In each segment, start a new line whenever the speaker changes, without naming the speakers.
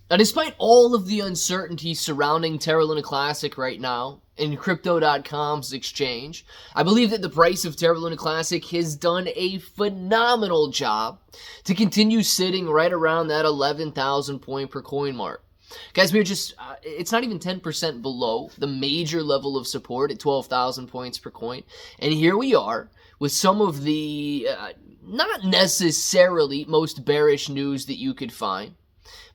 Now, despite all of the uncertainty surrounding Terra Luna Classic right now, in Crypto.com's exchange, I believe that the price of Terra Luna Classic has done a phenomenal job to continue sitting right around that 11,000 point per coin mark. Guys, we're just, it's not even 10% below the major level of support at 12,000 points per coin. And here we are with some of the, not necessarily most bearish news that you could find,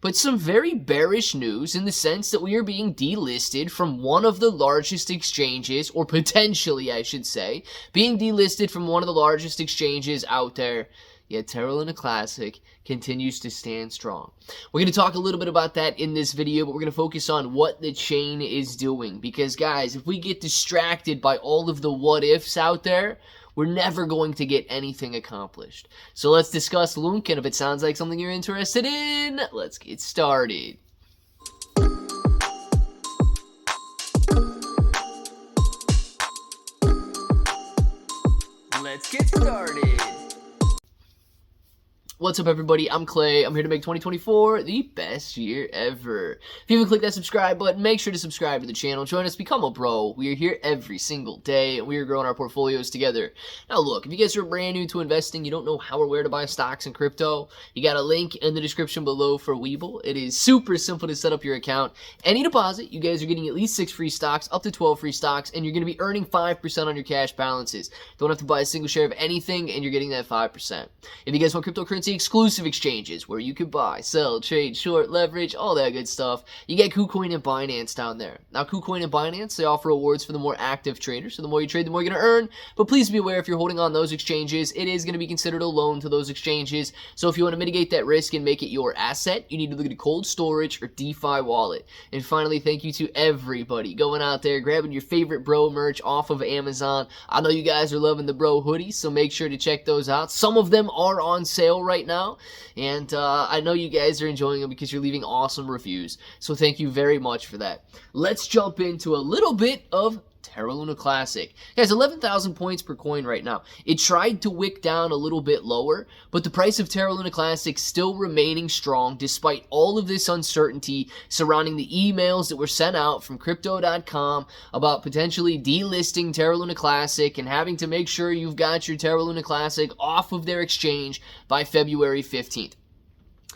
but some very bearish news in the sense that we are being delisted from one of the largest exchanges, or potentially, I should say, being delisted from one of the largest exchanges out there. Yet Terra Luna Classic continues to stand strong. We're going to talk a little bit about that in this video, but we're going to focus on what the chain is doing. Because, guys, if we get distracted by all of the what-ifs out there, we're never going to get anything accomplished. So let's discuss LUNC, and if it sounds like something you're interested in, let's get started. Let's get started. What's up, everybody? I'm Clay. I'm here to make 2024 the best year ever. If you haven't clicked that subscribe button, make sure to subscribe to the channel. Join us, become a bro. We are here every single day, and we are growing our portfolios together. Now, look, if you guys are brand new to investing, you don't know how or where to buy stocks and crypto, you got a link in the description below for Webull. It is super simple to set up your account. Any deposit, you guys are getting at least 6 free stocks, up to 12 free stocks, and you're going to be earning 5% on your cash balances. Don't have to buy a single share of anything, and you're getting that 5%. If you guys want cryptocurrency exclusive exchanges where you can buy, sell, trade, short, leverage, all that good stuff, you get KuCoin and Binance down there. Now, KuCoin and Binance, they offer rewards for the more active traders, so the more you trade, the more you're going to earn. But please be aware, if you're holding on those exchanges, it is going to be considered a loan to those exchanges. So if you want to mitigate that risk and make it your asset, you need to look at a cold storage or DeFi wallet. And finally, thank you to everybody going out there, grabbing your favorite bro merch off of Amazon. I know you guys are loving the bro hoodies, so make sure to check those out. Some of them are on sale right now, and I know you guys are enjoying them because you're leaving awesome reviews, so thank you very much for that. Let's jump into a little bit of Terra Luna Classic. Guys, 11,000 points per coin right now. It tried to wick down a little bit lower, but the price of Terra Luna Classic still remaining strong despite all of this uncertainty surrounding the emails that were sent out from Crypto.com about potentially delisting Terra Luna Classic and having to make sure you've got your Terra Luna Classic off of their exchange by February 15th.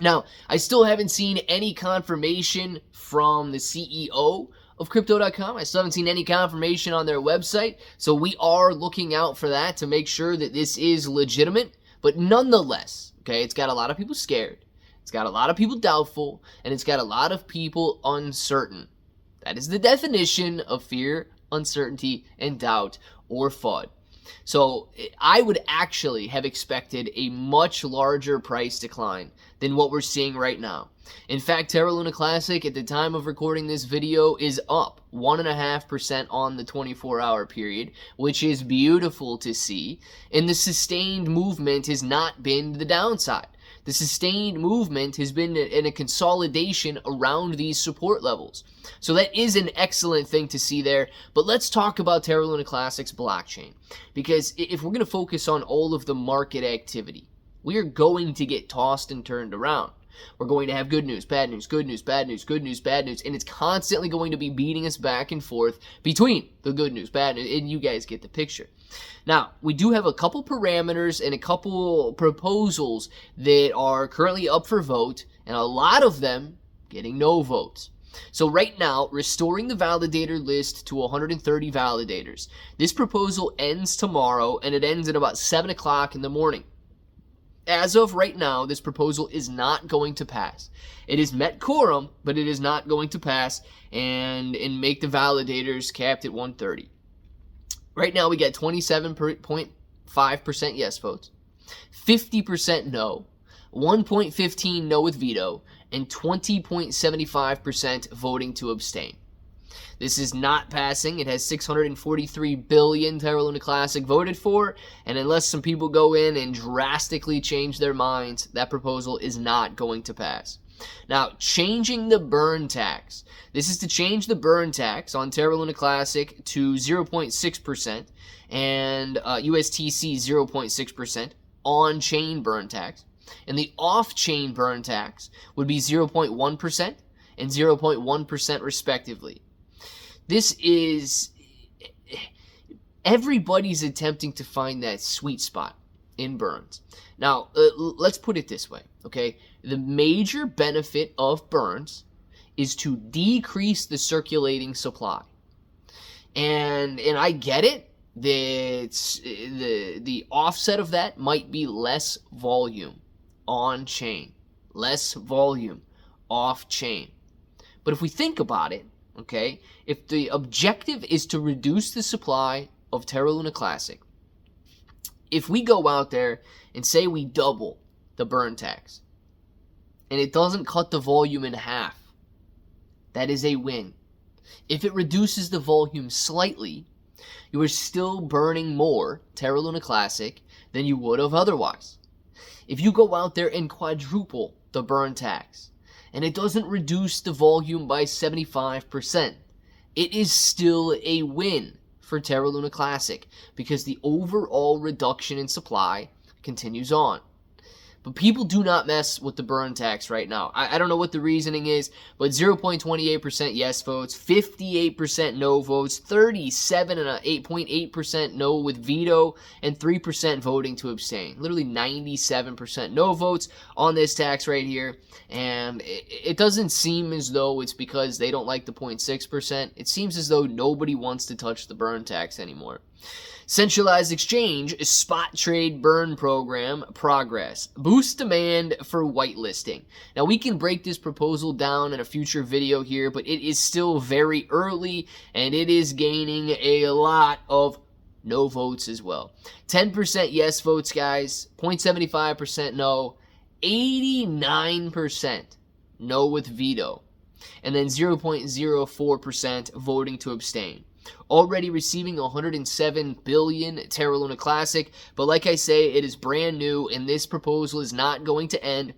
Now, I still haven't seen any confirmation from the CEO of Crypto.com. I still haven't seen any confirmation on their website, so we are looking out for that to make sure that this is legitimate. But nonetheless, okay, it's got a lot of people scared, it's got a lot of people doubtful, and it's got a lot of people uncertain. That is the definition of fear, uncertainty, and doubt, or FUD. So I would actually have expected a much larger price decline than what we're seeing right now. In fact, Terra Luna Classic at the time of recording this video is up 1.5% on the 24-hour period, which is beautiful to see. And the sustained movement has not been the downside. The sustained movement has been in a consolidation around these support levels. So that is an excellent thing to see there. But let's talk about Terra Luna Classic's blockchain. Because if we're going to focus on all of the market activity, we are going to get tossed and turned around. We're going to have good news, bad news, good news, bad news, good news, bad news, and it's constantly going to be beating us back and forth between the good news, bad news, and you guys get the picture. Now, we do have a couple parameters and a couple proposals that are currently up for vote, and a lot of them getting no votes. So right now, restoring the validator list to 130 validators. This proposal ends tomorrow, and it ends at about 7 o'clock in the morning. As of right now, this proposal is not going to pass. It is met quorum, but it is not going to pass and make the validators capped at 130. Right now, we got 27.5% yes votes, 50% no, 1.15 no with veto, and 20.75% voting to abstain. This is not passing. It has 643 billion Terra Luna Classic voted for, and unless some people go in and drastically change their minds, that proposal is not going to pass. Now, changing the burn tax. This is to change the burn tax on Terra Luna Classic to 0.6% and USTC 0.6% on-chain burn tax. And the off-chain burn tax would be 0.1% and 0.1% respectively. This is... Everybody's attempting to find that sweet spot in burns. Now, let's put it this way, okay? The major benefit of burns is to decrease the circulating supply. And I get it. The offset of that might be less volume on chain, less volume off chain. But if we think about it, okay, if the objective is to reduce the supply of Terra Luna Classic, if we go out there and say we double the burn tax and it doesn't cut the volume in half, that is a win. If it reduces the volume slightly, you are still burning more Terra Luna Classic than you would have otherwise. If you go out there and quadruple the burn tax and it doesn't reduce the volume by 75%, it is still a win for Terra Luna Classic because the overall reduction in supply continues on. But people do not mess with the burn tax right now. I don't know what the reasoning is, but 0.28% yes votes, 58% no votes, 37.8% no with veto, and 3% voting to abstain. Literally 97% no votes on this tax right here. And it doesn't seem as though it's because they don't like the 0.6%. It seems as though nobody wants to touch the burn tax anymore. Centralized exchange, spot trade burn program, progress. Boost demand for whitelisting. Now we can break this proposal down in a future video here, but it is still very early and it is gaining a lot of no votes as well. 10% yes votes, guys. 0.75% no. 89% no with veto. And then 0.04% voting to abstain. Already receiving 107 billion Terra Luna Classic, but like I say, it is brand new, and this proposal is not going to end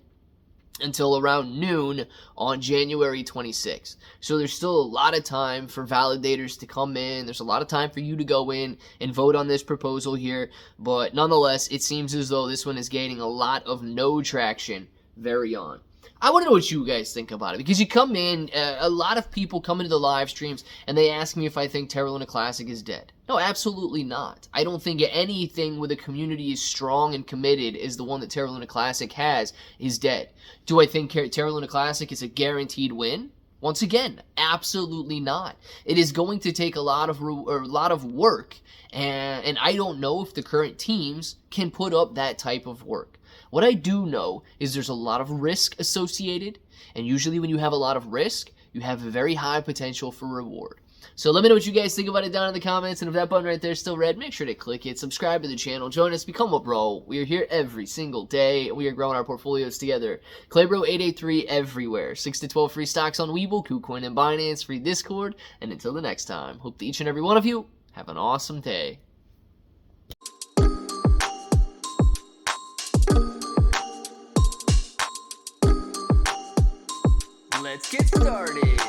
until around noon on January 26th. So there's still a lot of time for validators to come in. There's a lot of time for you to go in and vote on this proposal here, but nonetheless, it seems as though this one is gaining a lot of no traction very on. I want to know what you guys think about it, because you come in, a lot of people come into the live streams and they ask me if I think Terra Luna Classic is dead. No, absolutely not. I don't think anything where the community is strong and committed as the one that Terra Luna Classic has is dead. Do I think Terra Luna Classic is a guaranteed win? Once again, absolutely not. It is going to take a lot of work, and I don't know if the current teams can put up that type of work. What I do know is there's a lot of risk associated, and usually when you have a lot of risk, you have a very high potential for reward. So let me know what you guys think about it down in the comments, and if that button right there is still red, make sure to click it, subscribe to the channel, join us, become a bro. We are here every single day, and we are growing our portfolios together. Claybro883 everywhere. 6 to 12 free stocks on Webull, KuCoin, and Binance, free Discord, and until the next time, hope that each and every one of you have an awesome day. Let's get started.